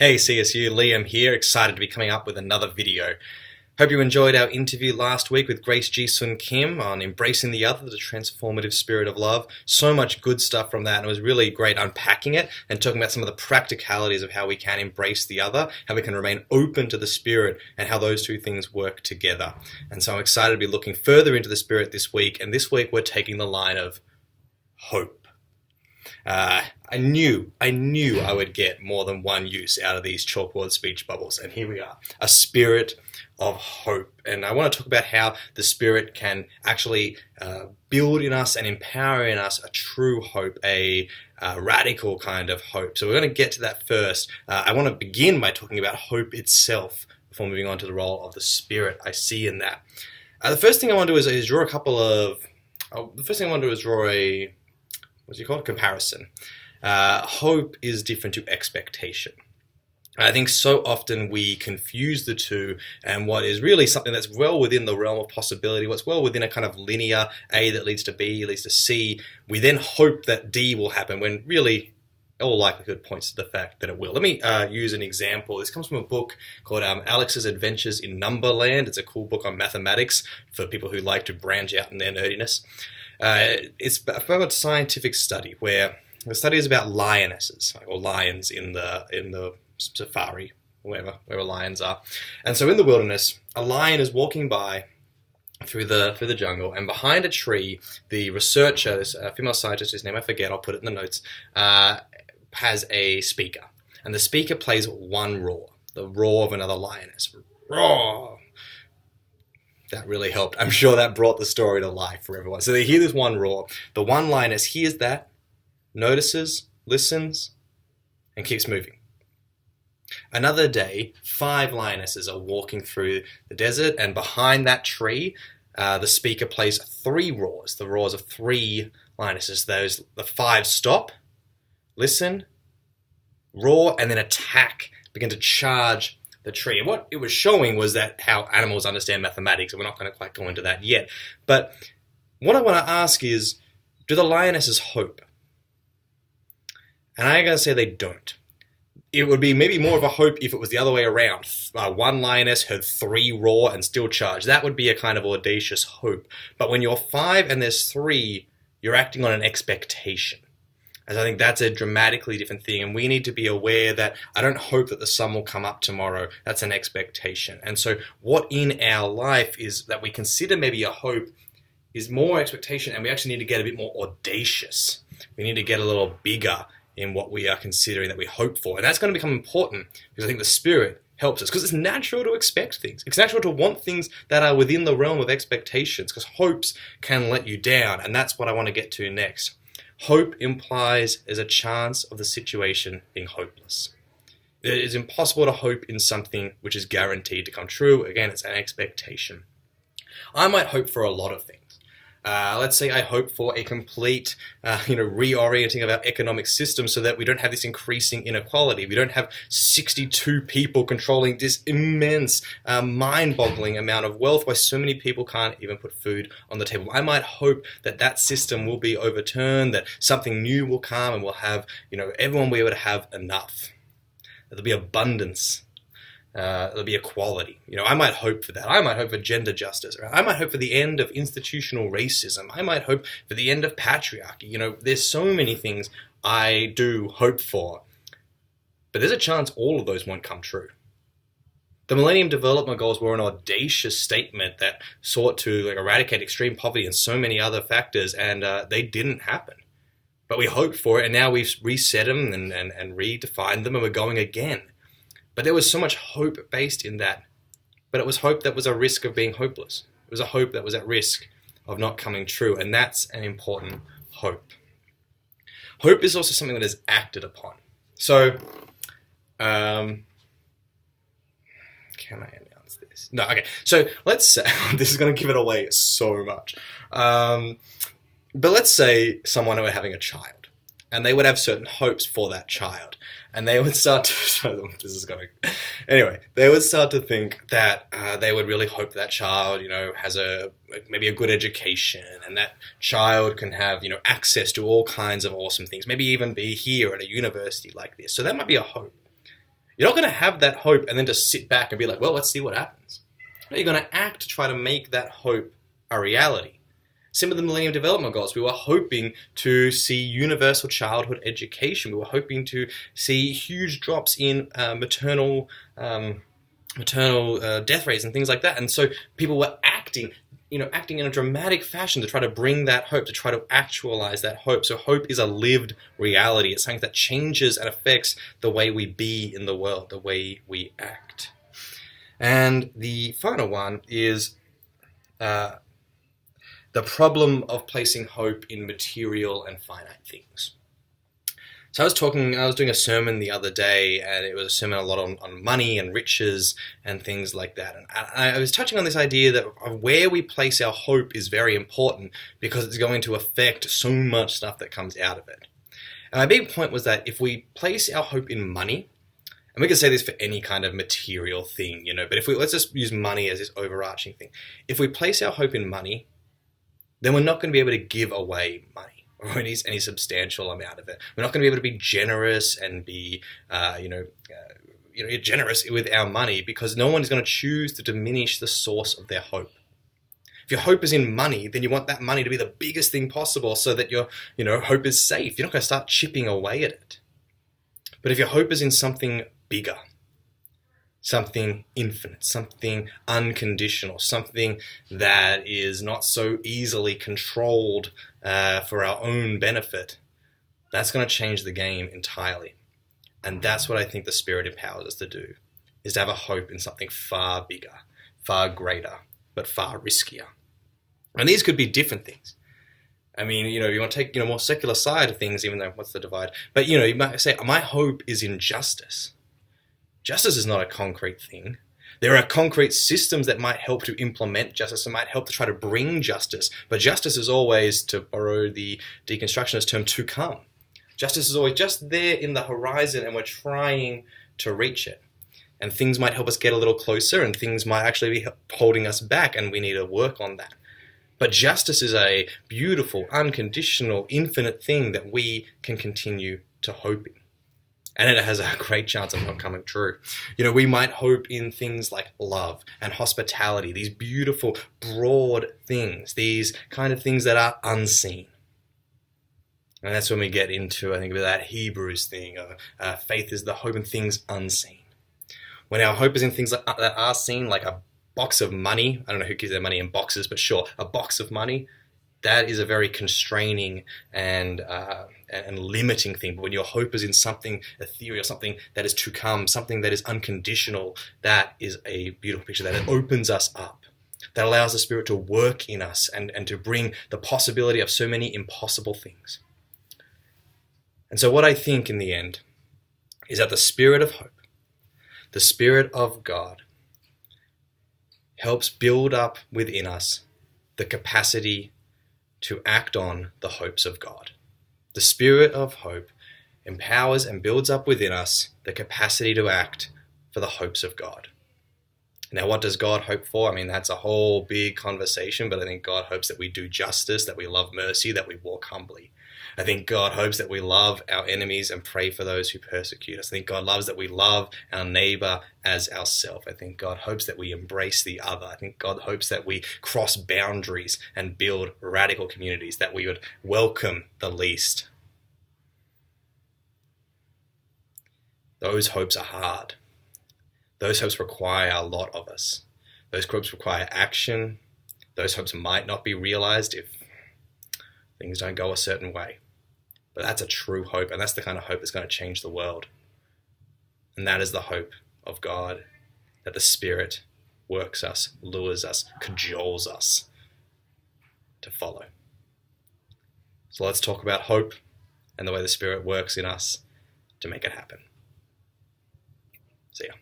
Hey CSU, Liam here, excited to be coming up with another video. Hope you enjoyed our interview last week with Grace G. Sun Kim on Embracing the Other, the Transformative Spirit of Love. So much good stuff from that, and it was really great unpacking it and talking about some of the practicalities of how we can embrace the other, how we can remain open to the Spirit, and how those two things work together. And so I'm excited to be looking further into the Spirit this week, and this week we're taking the line of hope. I knew I would get more than one use out of these chalkboard speech bubbles, and here we are, a spirit of hope. And I want to talk about how the Spirit can actually build in us and empower in us a true hope, a radical kind of hope. So we're going to get to that first. I want to begin by talking about hope itself before moving on to the role of the Spirit I see in that. The first thing I want to do is draw a couple of... the first thing I want to do is draw a... what's it called? Comparison. Hope is different to expectation. I think so often we confuse the two, and what is really something that's well within the realm of possibility, what's well within a kind of linear A that leads to B, leads to C, we then hope that D will happen when really all likelihood points to the fact that it will. Let me use an example. This comes from a book called Alex's Adventures in Numberland. It's a cool book on mathematics for people who like to branch out in their nerdiness. It's from a scientific study where the study is about lionesses or lions in the safari, wherever lions are. And so in the wilderness, a lion is walking by through the jungle, and behind a tree, the researcher, this female scientist whose name I forget, I'll put it in the notes, has a speaker, and the speaker plays one roar, the roar of another lioness. Roar! That really helped. I'm sure that brought the story to life for everyone. So they hear this one roar. The one lioness hears that, notices, listens, and keeps moving. Another day, 5 lionesses are walking through the desert, and behind that tree, the speaker plays 3 roars, the roars of 3 lionesses. The 5 stop, listen, roar, and then attack, begin to charge the tree. And what it was showing was that how animals understand mathematics, and we're not going to quite go into that yet. But what I want to ask is, do the lionesses hope? And I'm going to say they don't. It would be maybe more of a hope if it was the other way around. One lioness heard 3 roar and still charge. That would be a kind of audacious hope. But when you're 5 and there's 3, you're acting on an expectation. And I think that's a dramatically different thing, and we need to be aware that I don't hope that the sun will come up tomorrow. That's an expectation. And so what in our life is that we consider maybe a hope is more expectation, and we actually need to get a bit more audacious. We need to get a little bigger in what we are considering that we hope for. And that's going to become important because I think the Spirit helps us, because it's natural to expect things. It's natural to want things that are within the realm of expectations, because hopes can let you down, and that's what I want to get to next. Hope implies there's a chance of the situation being hopeless. It is impossible to hope in something which is guaranteed to come true. Again, it's an expectation. I might hope for a lot of things. Let's say I hope for a complete, reorienting of our economic system so that we don't have this increasing inequality. We don't have 62 people controlling this immense, mind-boggling amount of wealth where so many people can't even put food on the table. I might hope that that system will be overturned, that something new will come, and we'll have, everyone will be able to have enough. There'll be abundance. There'll be equality. I might hope for that. I might hope for gender justice. I might hope for the end of institutional racism. I might hope for the end of patriarchy. There's so many things I do hope for. But there's a chance all of those won't come true. The Millennium Development Goals were an audacious statement that sought to eradicate extreme poverty and so many other factors, and they didn't happen. But we hoped for it, and now we've reset them and redefined them, and we're going again. But there was so much hope based in that. But it was hope that was a risk of being hopeless. It was a hope that was at risk of not coming true. And that's an important hope. Hope is also something that is acted upon. So, can I announce this? No, okay. So let's say, this is going to give it away so much. But let's say someone were having a child, and they would have certain hopes for that child. And they would start to, they would start to think that they would really hope that child, has maybe a good education, and that child can have, access to all kinds of awesome things, maybe even be here at a university like this. So that might be a hope. You're not going to have that hope and then just sit back and be like, well, let's see what happens. No, you're going to act to try to make that hope a reality. Some of the Millennium Development Goals, we were hoping to see universal childhood education. We were hoping to see huge drops in maternal death rates and things like that. And so people were acting in a dramatic fashion to try to bring that hope, to try to actualize that hope. So hope is a lived reality. It's something that changes and affects the way we be in the world, the way we act. And the final one is the problem of placing hope in material and finite things. So I was doing a sermon the other day, and it was a sermon a lot on money and riches and things like that. And I was touching on this idea that where we place our hope is very important because it's going to affect so much stuff that comes out of it. And my big point was that if we place our hope in money, and we can say this for any kind of material thing, but let's just use money as this overarching thing. If we place our hope in money, then we're not going to be able to give away money or any substantial amount of it. We're not going to be able to be generous and be, generous with our money because no one is going to choose to diminish the source of their hope. If your hope is in money, then you want that money to be the biggest thing possible so that your, hope is safe. You're not going to start chipping away at it. But if your hope is in something bigger, something infinite, something unconditional, something that is not so easily controlled for our own benefit, that's going to change the game entirely. And that's what I think the Spirit empowers us to do, is to have a hope in something far bigger, far greater, but far riskier. And these could be different things. I mean, you want to take, more secular side of things, even though what's the divide? But, you might say, my hope is in justice. Justice is not a concrete thing. There are concrete systems that might help to implement justice and might help to try to bring justice. But justice is always, to borrow the deconstructionist term, to come. Justice is always just there in the horizon and we're trying to reach it. And things might help us get a little closer and things might actually be holding us back and we need to work on that. But justice is a beautiful, unconditional, infinite thing that we can continue to hope in. And it has a great chance of not coming true. We might hope in things like love and hospitality, these beautiful, broad things, these kind of things that are unseen. And that's when we get into, I think, that Hebrews thing, faith is the hope in things unseen. When our hope is in things that are seen, like a box of money, I don't know who gives their money in boxes, but sure, a box of money, that is a very constraining and limiting thing. But when your hope is in something ethereal, something that is to come, something that is unconditional, that is a beautiful picture that it opens us up, that allows the Spirit to work in us and to bring the possibility of so many impossible things. And so what I think in the end is that the Spirit of hope, the Spirit of God, helps build up within us the capacity to act on the hopes of God. The Spirit of hope empowers and builds up within us the capacity to act for the hopes of God. Now, what does God hope for? I mean, that's a whole big conversation, but I think God hopes that we do justice, that we love mercy, that we walk humbly. I think God hopes that we love our enemies and pray for those who persecute us. I think God loves that we love our neighbor as ourselves. I think God hopes that we embrace the other. I think God hopes that we cross boundaries and build radical communities, that we would welcome the least. Those hopes are hard. Those hopes require a lot of us. Those hopes require action. Those hopes might not be realized if things don't go a certain way. But that's a true hope, and that's the kind of hope that's going to change the world. And that is the hope of God, that the Spirit works us, lures us, cajoles us to follow. So let's talk about hope and the way the Spirit works in us to make it happen. See ya.